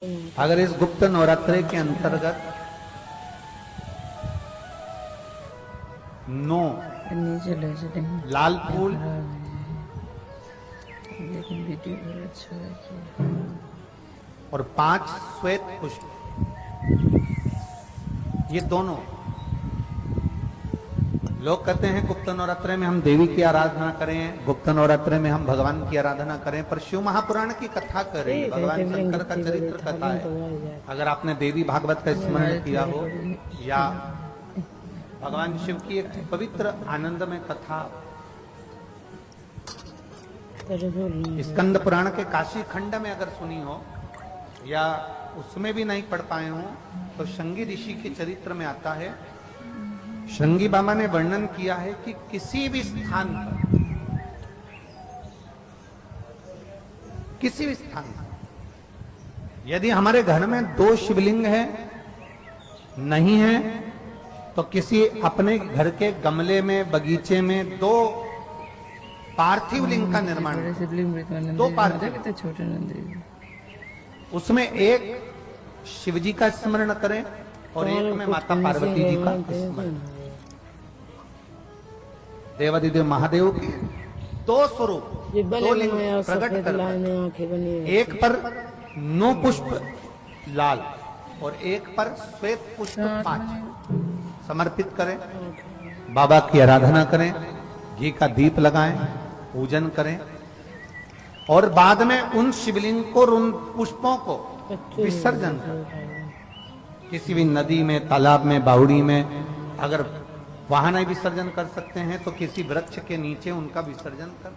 अगर इस गुप्त नवरात्रे के अंतर्गत 9 लाल फूल, लेकिन वीडियो बहुत अच्छा है और 5 श्वेत पुष्प, ये दोनों लोग कहते हैं गुप्त नवरात्रे में हम देवी की आराधना करें, गुप्त नवरात्रे में हम भगवान की आराधना करें, पर शिव महापुराण की कथा करें, भगवान शंकर का चरित्र कथा है। अगर आपने देवी भागवत का स्मरण किया हो या भगवान शिव की एक पवित्र आनंदमय कथा स्कंद पुराण के काशी खंड में अगर सुनी हो या उसमें भी नहीं पढ़ पाए हो तो शृंगी ऋषि के चरित्र में आता है। शृंगी बाबा ने वर्णन किया है कि किसी भी स्थान पर यदि हमारे घर में 2 शिवलिंग है नहीं है तो किसी अपने घर के गमले में बगीचे में 2 पार्थिव लिंग का निर्माण, 2 पार्थिव, छोटे उसमें एक शिव जी का स्मरण करें और एक में माता पार्वती जी का स्मरण। देवादिदेव महादेव के 2 स्वरूप, 2 लिंग प्रकट कर, एक पर 9 पुष्प लाल और एक पर श्वेत पुष्प 5 समर्पित करें, बाबा की आराधना करें, घी का दीप लगाएं, पूजन करें और बाद में उन शिवलिंग को, उन पुष्पों को विसर्जन करें। किसी भी नदी में, तालाब में, बावड़ी में, अगर वहां नहीं विसर्जन कर सकते हैं तो किसी वृक्ष के नीचे उनका विसर्जन कर।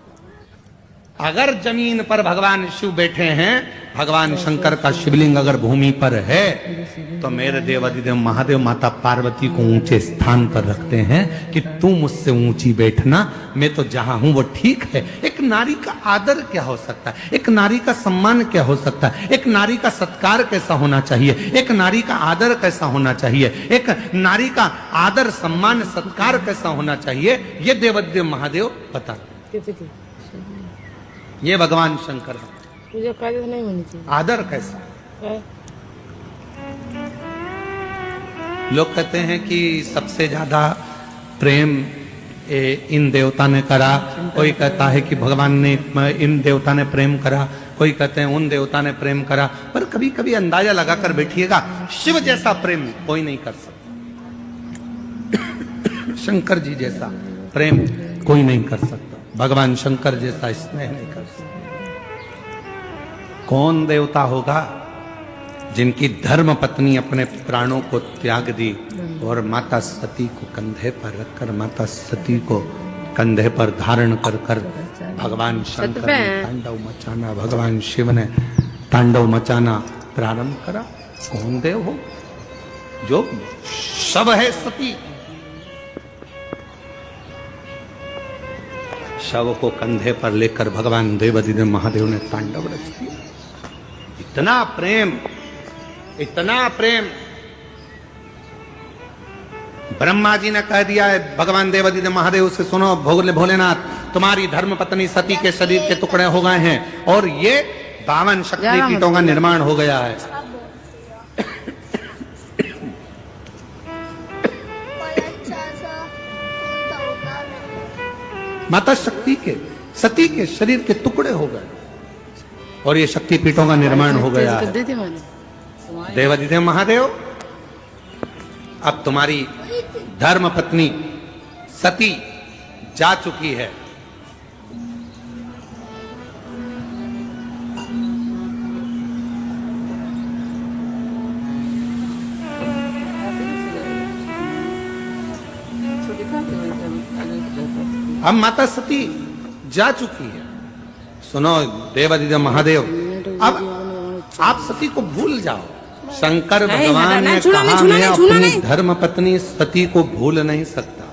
अगर जमीन पर भगवान शिव बैठे हैं, भगवान शंकर का शिवलिंग अगर भूमि पर है तो मेरे देवादिदेव महादेव माता पार्वती को ऊंचे स्थान पर रखते हैं कि तू मुझसे ऊंची बैठना, मैं तो जहां हूं वो ठीक है। एक नारी का आदर क्या हो सकता है, एक नारी का सम्मान क्या हो सकता है, एक नारी का सत्कार कैसा होना चाहिए, एक नारी का आदर कैसा होना चाहिए, एक नारी का आदर सम्मान सत्कार कैसा होना चाहिए, ये देवादिदेव महादेव बता, ये भगवान शंकर पूजा कायदे नहीं होनी चाहिए। आदर कैसा लोग कहते हैं कि सबसे ज्यादा प्रेम इन देवता ने करा, कोई कहता है कि भगवान ने इन देवता ने प्रेम करा, कोई कहते हैं उन देवता ने प्रेम करा, पर कभी कभी अंदाजा लगाकर बैठिएगा शिव जैसा प्रेम कोई नहीं कर सकता, शंकर जी जैसा प्रेम कोई नहीं कर सकता, भगवान शंकर जैसा स्नेह नहीं कर सकता। कौन देवता होगा जिनकी धर्म पत्नी अपने प्राणों को त्याग दी और माता सती को कंधे पर रखकर, माता सती को कंधे पर धारण कर कर भगवान शंकर ने तांडव मचाना, भगवान शिव ने तांडव मचाना प्रारंभ करा। कौन देव हो जो सब है सती, शव को कंधे पर लेकर भगवान देवादिदेव महादेव ने तांडव रच दिया। इतना प्रेम, इतना प्रेम। ब्रह्मा जी ने कह दिया है भगवान देवादिदेव महादेव से, सुनो भोलेनाथ, तुम्हारी धर्म पत्नी सती के शरीर के टुकड़े हो गए हैं और ये 52 शक्तिपीठों का निर्माण हो गया है। माता शक्ति के, सती के शरीर के टुकड़े हो गए और ये शक्तिपीठों का निर्माण हो गया है। देवादिदेव महादेव, अब तुम्हारी धर्म पत्नी सती जा चुकी है, अब माता सती जा चुकी है। सुनो देवादिदेव महादेव, अब आप सती को भूल जाओ। शंकर भगवान ने कहा मैं अपनी धर्म पत्नी सती को भूल नहीं सकता,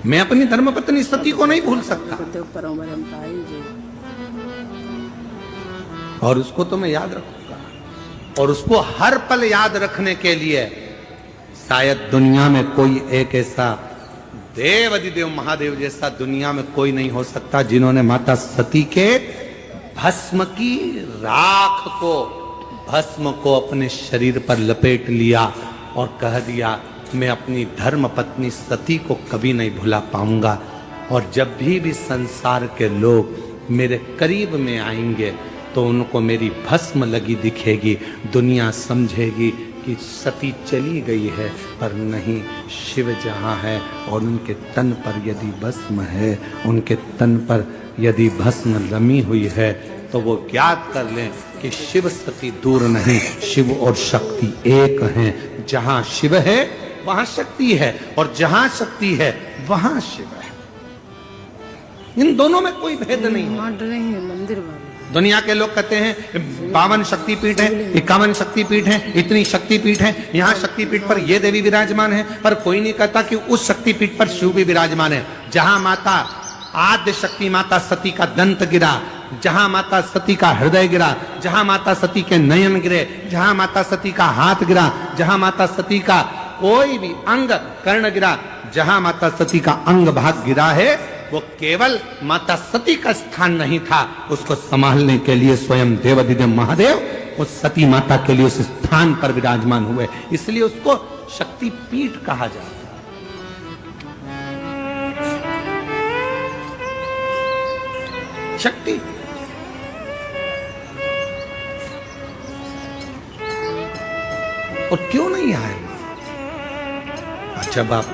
मैं अपनी धर्म पत्नी सती को नहीं भूल सकता और उसको तो मैं याद रखूंगा। और उसको हर पल याद रखने के लिए शायद दुनिया में कोई एक ऐसा देवादिदेव महादेव जैसा दुनिया में कोई नहीं हो सकता जिन्होंने माता सती के भस्म की राख को, भस्म को अपने शरीर पर लपेट लिया और कह दिया मैं अपनी धर्म पत्नी सती को कभी नहीं भुला पाऊंगा, और जब भी संसार के लोग मेरे करीब में आएंगे तो उनको मेरी भस्म लगी दिखेगी, दुनिया समझेगी कि सती चली गई है, पर नहीं, शिव जहाँ है और उनके तन पर यदि भस्म है, उनके तन पर यदि भस्म रमी हुई है, तो वो ज्ञात कर लें कि शिव सती दूर नहीं, शिव और शक्ति एक हैं। जहाँ शिव है वहाँ शक्ति है, और जहाँ शक्ति है वहाँ शिव है। इन दोनों में कोई भेद नहीं है। मंदिर वाले दुनिया के लोग कहते हैं 52 शक्तिपीठ है, 51 शक्तिपीठ है, इतनी शक्तिपीठ है, यहाँ शक्तिपीठ पर ये देवी विराजमान है, पर कोई नहीं कहता कि उस शक्तिपीठ पर शिव भी विराजमान है। जहां माता आद्य शक्ति माता सती का दंत गिरा, जहां माता सती का हृदय गिरा, जहां माता सती के नयन गिरे, जहां माता सती का हाथ गिरा, जहां माता सती का कोई भी अंग कर्ण गिरा, जहां माता सती का अंग भाग गिरा है, वो केवल माता सती का स्थान नहीं था, उसको संभालने के लिए स्वयं देवाधिदेव महादेव उस सती माता के लिए उस स्थान पर विराजमान हुए, इसलिए उसको शक्तिपीठ कहा जाता है। शक्ति और क्यों नहीं आए? जब आप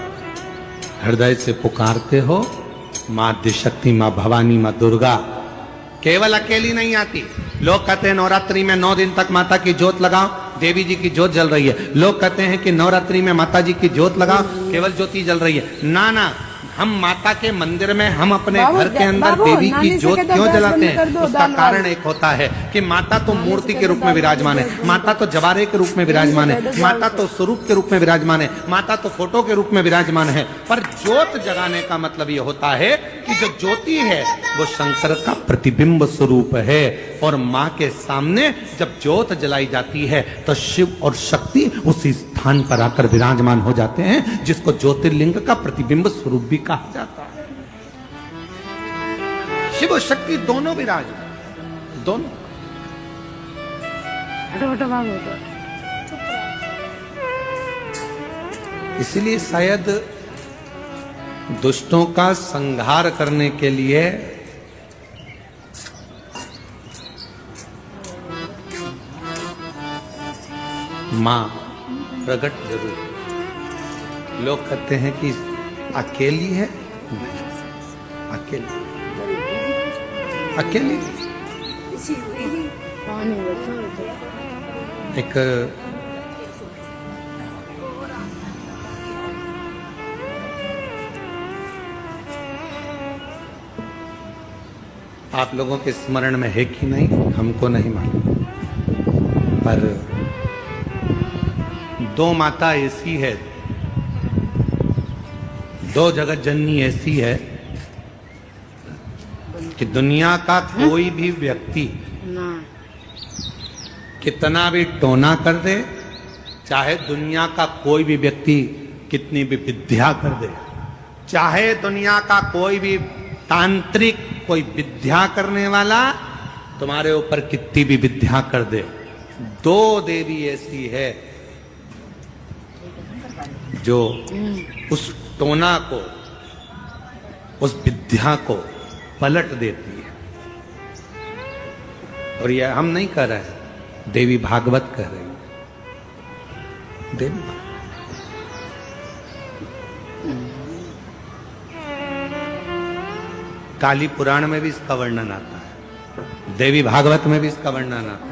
हृदय से पुकारते हो मां आद्यशक्ति, मां भवानी, मां दुर्गा, केवल अकेली नहीं आती। लोग कहते हैं नवरात्रि में 9 दिन तक माता की जोत लगाओ, देवी जी की जोत जल रही है। लोग कहते हैं कि नवरात्रि में माता जी की जोत लगाओ, केवल ज्योति जल रही है। ना ना, हम माता के मंदिर में हम अपने घर के अंदर देवी की जोत क्यों जलाते हैं? उसका कारण एक होता है कि माता तो मूर्ति के रूप में विराजमान है, माता तो जवारे के रूप में विराजमान है, माता तो स्वरूप के रूप में विराजमान है, माता तो फोटो के रूप में विराजमान है। पर जोत जगाने का मतलब ये होता है कि जो ज्योति है वो शंकर का प्रतिबिंब स्वरूप है, और माँ के सामने जब ज्योत जलाई जाती है तो शिव और शक्ति उसी स्थान पर आकर विराजमान हो जाते हैं, जिसको ज्योतिर्लिंग का प्रतिबिंब स्वरूप भी कहा जाता है। शिव और शक्ति दोनों विराजमान, दोनों। इसलिए शायद दुष्टों का संहार करने के लिए मां प्रकट जरूर। लोग कहते हैं कि अकेली है, अकेली अकेली एक आप लोगों के स्मरण में है कि नहीं हमको नहीं मालूम, पर 2 माता ऐसी है, 2 जगत जननी ऐसी है कि दुनिया का कोई भी व्यक्ति कितना भी टोना कर दे, चाहे दुनिया का कोई भी व्यक्ति कितनी भी विद्या कर दे, चाहे दुनिया का कोई भी तांत्रिक कोई विद्या करने वाला तुम्हारे ऊपर कितनी भी विद्या कर दे, 2 देवी ऐसी है जो उस टोना को, उस विद्या को पलट देती है। और यह हम नहीं कह रहे हैं, देवी भागवत कह रही है। देवी काली पुराण में भी इसका वर्णन आता है, देवी भागवत में भी इसका वर्णन आता है।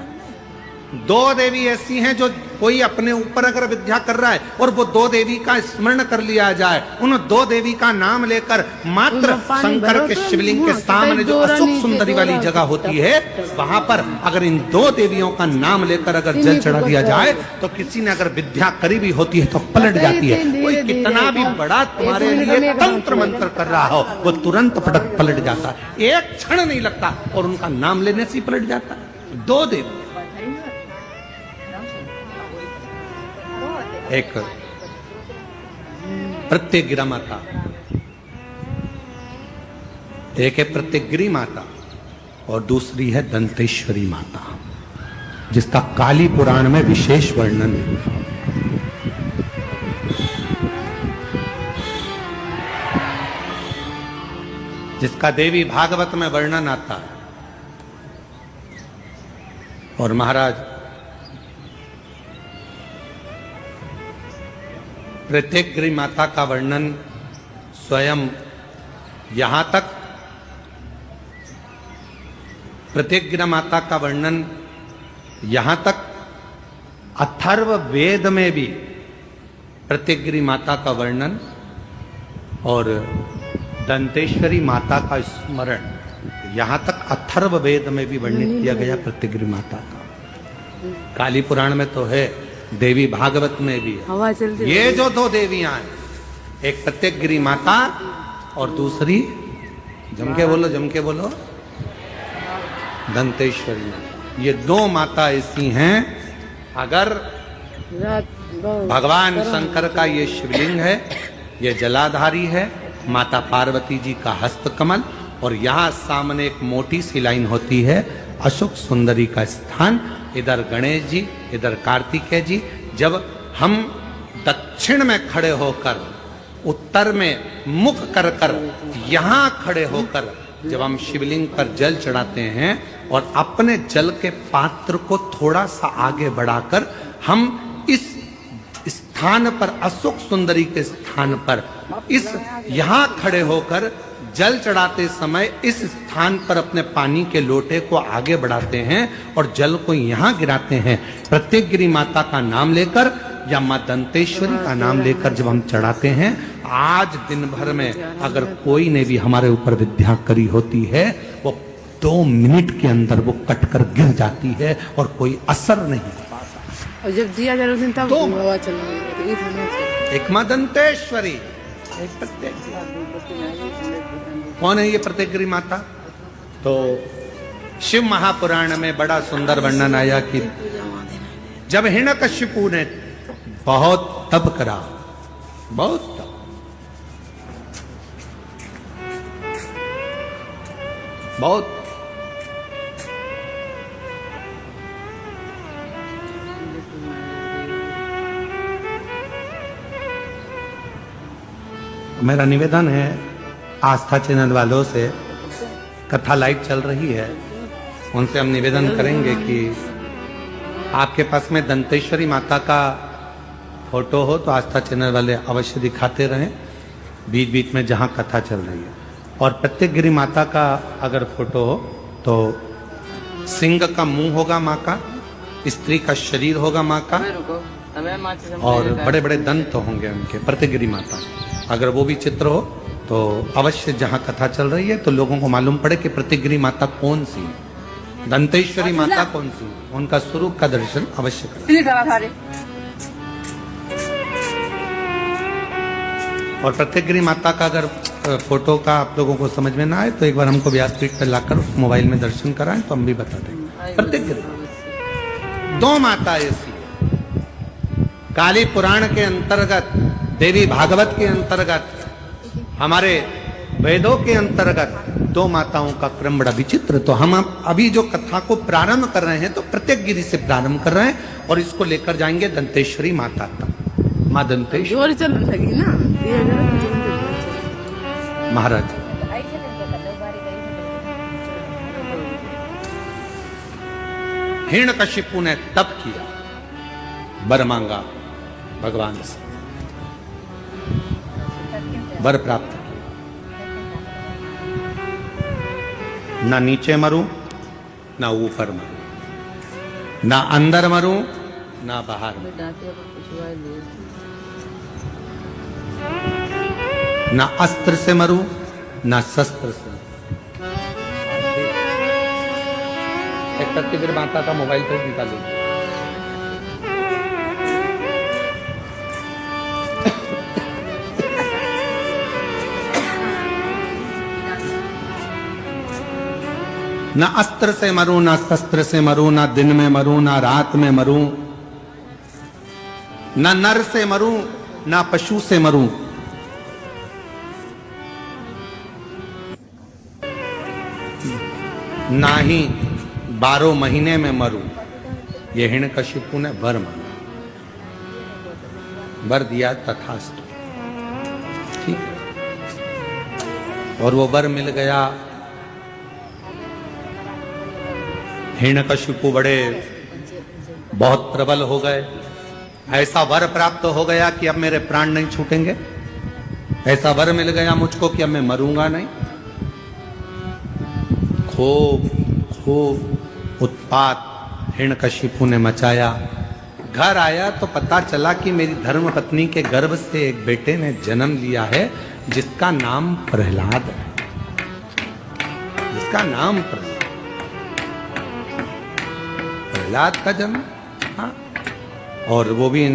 2 देवी ऐसी हैं जो कोई अपने ऊपर अगर विद्या कर रहा है और वो 2 देवी का स्मरण कर लिया जाए, उन 2 देवी का नाम लेकर मात्र शंकर के शिवलिंग के सामने जो अशोक सुंदरी वाली जगह होती है, वहां पर अगर इन 2 देवियों का नाम लेकर अगर जल चढ़ा दिया जाए तो किसी ने अगर विद्या करी भी होती है तो पलट जाती है। कोई कितना भी बड़ा तुम्हारे लिए तंत्र मंत्र कर रहा हो, वो तुरंत पलट जाता है, एक क्षण नहीं लगता, और उनका नाम लेने से ही पलट जाता है। 2 देवी, एक प्रत्यगिरा माता, एक है प्रत्यगिरी माता, और दूसरी है दंतेश्वरी माता, जिसका काली पुराण में विशेष वर्णन है। जिसका देवी भागवत में वर्णन आता है। और महाराज प्रत्येकगिरी माता का वर्णन स्वयं यहां तक, प्रत्येकगिरी माता का वर्णन यहां तक अथर्व वेद में भी प्रत्येकगिरी माता का वर्णन और दंतेश्वरी माता का स्मरण यहां तक अथर्व वेद में भी वर्णित किया गया प्रत्येकगिरी माता का। काली पुराण में तो है, देवी भागवत में भी है। हवा चलती ये जो दो देवियां हैं, एक प्रत्येकगिरी माता और दूसरी जम के बोलो दंतेश्वरी माता। ये दो माता ऐसी हैं, अगर भगवान शंकर का ये शिवलिंग है, ये जलाधारी है, माता पार्वती जी का हस्तकमल, और यहां सामने एक मोटी सी लाइन होती है अशोक सुंदरी का स्थान, इधर गणेश जी, इधर कार्तिकेय जी। जब हम दक्षिण में खड़े होकर, उत्तर में मुख कर कर यहां खड़े होकर जब हम शिवलिंग पर जल चढ़ाते हैं और अपने जल के पात्र को थोड़ा सा आगे बढ़ाकर हम इस स्थान पर, अशोक सुंदरी के स्थान पर, इस यहां खड़े होकर जल चढ़ाते समय इस स्थान पर अपने पानी के लोटे को आगे बढ़ाते हैं और जल को यहां गिराते हैं। प्रत्येकगिरी माता का नाम लेकर या मां दंतेश्वरी का नाम लेकर जब हम चढ़ाते हैं, आज दिन भर में अगर कोई ने भी हमारे ऊपर विद्या करी होती है, वो 2 मिनट के अंदर वो कटकर गिर जाती है और कोई असर नहीं पाता। और जब दिया जाए उस दिन तब तो हवा चलने लगी। एक मां दंतेश्वरी, एक प्रत्येक। कौन है ये प्रत्येकगिरी माता? तो शिव महापुराण में बड़ा सुंदर वर्णन आया कि जब हिरण्यकशिपु ने बहुत तप करा, बहुत तप, बहुत, मेरा निवेदन है आस्था चैनल वालों से, कथा लाइव चल रही है, उनसे हम निवेदन करेंगे कि आपके पास में दंतेश्वरी माता का फोटो हो तो आस्था चैनल वाले अवश्य दिखाते रहें बीच बीच में जहां कथा चल रही है। और प्रत्येकगिरी माता का अगर फोटो हो तो सिंह का मुंह होगा माँ का, स्त्री का शरीर होगा माँ का, और बड़े बड़े दंत होंगे उनके, प्रत्येकगिरी माता। अगर वो भी चित्र हो तो अवश्य जहां कथा चल रही है तो लोगों को मालूम पड़े कि प्रत्येकगिरी माता कौन सी है, दंतेश्वरी माता कौन सी है, उनका स्वरूप का दर्शन अवश्य करें। और प्रत्येकगिरी माता का अगर फोटो का आप लोगों को समझ में ना आए तो एक बार हमको व्यासपीठ पर लाकर उस मोबाइल में दर्शन कराएं तो हम भी बता देंगे। प्रत्येकगिरी 2 माता ऐसी, काली पुराण के अंतर्गत, देवी भागवत के अंतर्गत, हमारे वेदों के अंतर्गत 2 माताओं का क्रम बड़ा विचित्र। तो हम अभी जो कथा को प्रारंभ कर रहे हैं तो प्रत्येकगिरी से प्रारंभ कर रहे हैं और इसको लेकर जाएंगे दंतेश्वरी माता तक। मां दंतेश्वरी चल लगी ना महाराज, हिरण्यकशिपु ने तप किया, वर मांगा भगवान से, वर प्राप्त किया, ना नीचे मरूं ना ऊपर मरूं, ना अंदर मरूं ना बाहर मरूं, ना अस्त्र से मरूं ना शस्त्र से। एक प्रत्येकगिरी माता का मोबाइल पर निकालो। ना अस्त्र से मरूं ना शस्त्र से मरूं, ना दिन में मरूं ना रात में मरूं, ना नर से मरूं ना पशु से मरूं, ना ही 12 महीने में मरूं, ये हिरण्यकशिपु ने वर मांगा, वर दिया तथास्तु, ठीक है। और वो वर मिल गया। हिरण्यकशिपु बड़े बहुत प्रबल हो गए। ऐसा वर प्राप्त हो गया कि अब मेरे प्राण नहीं छूटेंगे, ऐसा वर मिल गया मुझको कि अब मैं मरूंगा नहीं। खूब खूब उत्पात हिरण्यकशिपु ने मचाया। घर आया तो पता चला कि मेरी धर्मपत्नी के गर्भ से एक बेटे ने जन्म लिया है जिसका नाम प्रहलाद है, जिसका नाम प्रहलाद का जन्म। हाँ, और वो भी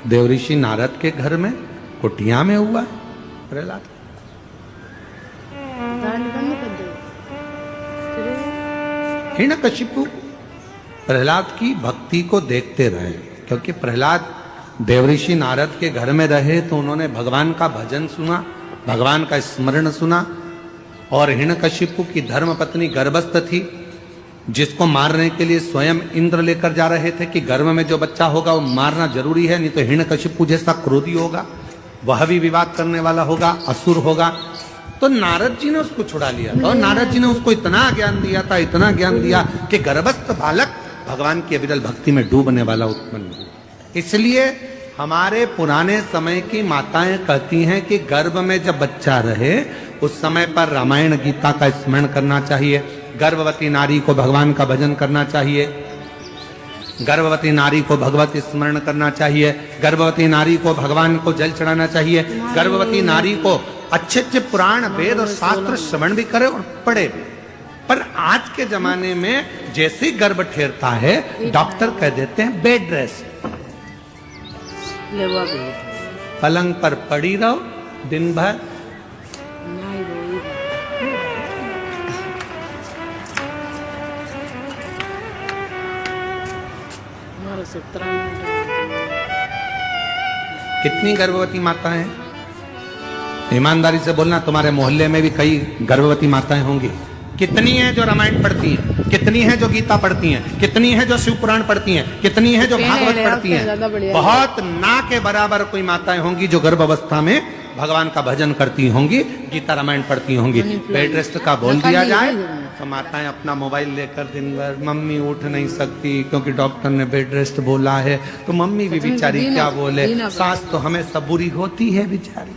देवऋषि नारद के घर में कुटिया में हुआ प्रहलाद। हिरण्यकशिपु प्रहलाद की भक्ति को देखते रहे, क्योंकि प्रहलाद देवऋषि नारद के घर में रहे तो उन्होंने भगवान का भजन सुना, भगवान का स्मरण सुना। और हिरण्यकशिपु की धर्मपत्नी गर्भस्थ थी, जिसको मारने के लिए स्वयं इंद्र लेकर जा रहे थे कि गर्भ में जो बच्चा होगा वो मारना जरूरी है, नहीं तो हिरण्यकशिपु जैसा क्रोधी होगा, वह भी विवाद करने वाला होगा, असुर होगा। तो नारद जी ने उसको छुड़ा लिया था, और नारद जी ने उसको इतना ज्ञान दिया था, इतना ज्ञान दिया कि गर्भस्थ बालक भगवान की अविरल भक्ति में डूबने वाला उत्पन्न हुआ। इसलिए हमारे पुराने समय की माताएं कहती हैं कि गर्भ में जब बच्चा रहे उस समय पर रामायण गीता का स्मरण करना चाहिए, गर्भवती नारी को भगवान का भजन करना चाहिए, गर्भवती नारी को भगवत स्मरण करना चाहिए, गर्भवती नारी को भगवान को जल चढ़ाना चाहिए, गर्भवती नारी को अच्छे अच्छे पुराण वेद और शास्त्र श्रवण भी करे और पढ़े भी। पर आज के जमाने में जैसे गर्भ ठेरता है डॉक्टर कह देते हैं बेड रेस्ट, पलंग पर पड़ी रहो दिन भर। कितनी गर्भवती माताएं हैं? ईमानदारी से बोलना, तुम्हारे मोहल्ले में भी कई गर्भवती माताएं होंगी। कितनी हैं जो रामायण पढ़ती हैं, कितनी हैं जो गीता पढ़ती हैं, कितनी हैं जो शिव पुराण पढ़ती हैं, कितनी हैं जो भागवत पढ़ती हैं। बहुत ना के बराबर कोई माताएं होंगी जो गर्भावस्था में भगवान का भजन करती होंगी, गीता रामायण पढ़ती होंगी। बेड रेस्ट का बोल दिया जाए तो माताएं अपना मोबाइल लेकर दिन भर, मम्मी उठ नहीं सकती क्योंकि डॉक्टर ने बेड रेस्ट बोला है, तो मम्मी भी बेचारी क्या बोले, सास तो हमेशा बुरी होती है बेचारी,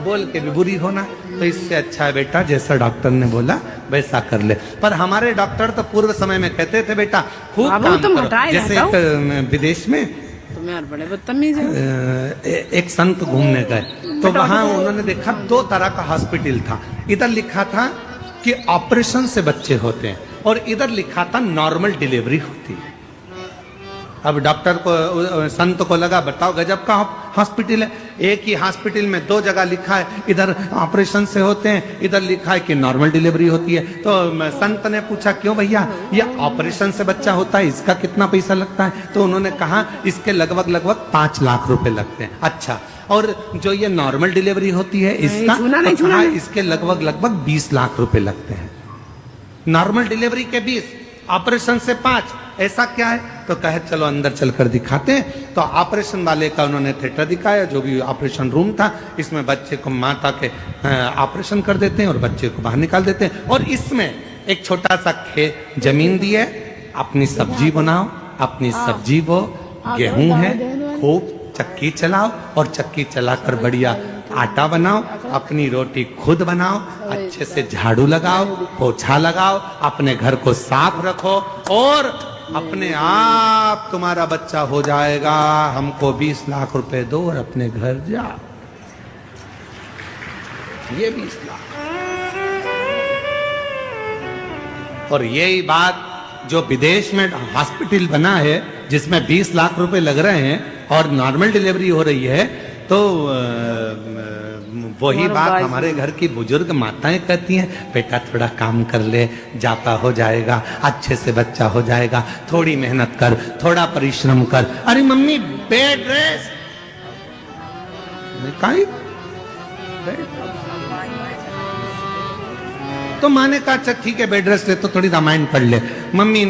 बोल के भी बुरी होना। तो इससे अच्छा है बेटा जैसा डॉक्टर ने बोला वैसा कर ले। पर हमारे डॉक्टर तो पूर्व समय में कहते थे बेटा खूब काम करो। जैसे एक विदेश में बड़े बदतमीज एक संत घूमने गए तो वहां उन्होंने देखा 2 तरह का हॉस्पिटल था। इधर लिखा था कि ऑपरेशन से बच्चे होते हैं और इधर लिखा था नॉर्मल डिलीवरी होती है। अब डॉक्टर को, संत को लगा बताओ गजब का हॉस्पिटल है, एक ही हॉस्पिटल में 2 जगह लिखा है, इधर ऑपरेशन से होते हैं, इधर लिखा है कि नॉर्मल डिलीवरी होती है। तो संत ने पूछा क्यों भैया, ये ऑपरेशन से बच्चा होता है, इसका कितना पैसा लगता है? तो उन्होंने कहा इसके लगभग 5 लाख रुपए लगते हैं। अच्छा, और जो ये नॉर्मल डिलीवरी होती है इसका, तो कहा इसके लगभग 20 लाख रुपए लगते हैं। नॉर्मल डिलीवरी के 20, ऑपरेशन से 5, ऐसा क्या है? तो कहे चलो अंदर चलकर दिखाते हैं। तो ऑपरेशन वाले का उन्होंने थिएटर दिखाया, जो भी ऑपरेशन रूम था, इसमें बच्चे को माता के ऑपरेशन कर देते हैं और बच्चे को बाहर निकाल देते हैं। और इसमें एक छोटा सा खेत जमीन दी है, अपनी सब्जी बनाओ, अपनी सब्जी बो, गेहूं है, खूब चक्की चलाओ और चक्की चलाकर बढ़िया आटा बनाओ, अपनी रोटी खुद बनाओ, अच्छे से झाड़ू लगाओ, पोछा लगाओ, अपने घर को साफ रखो और अपने आप तुम्हारा बच्चा हो जाएगा। हमको 20 लाख रुपए दो और अपने घर जाओ। ये 20 लाख। और यही बात जो विदेश में हॉस्पिटल बना है जिसमें 20 लाख रुपए लग रहे हैं और नॉर्मल डिलीवरी हो रही है, तो वही बात हमारे घर की बुजुर्ग माताएं कहती हैं, बेटा थोड़ा काम कर ले, जाता हो जाएगा, अच्छे से बच्चा हो जाएगा, थोड़ी मेहनत कर, थोड़ा परिश्रम कर। अरे मम्मी बेड रेस्ट, तो माँ ने कहा अच्छा ठीक है बेड रेस्ट ले तो थोड़ी रामायण पढ़ ले। मम्मी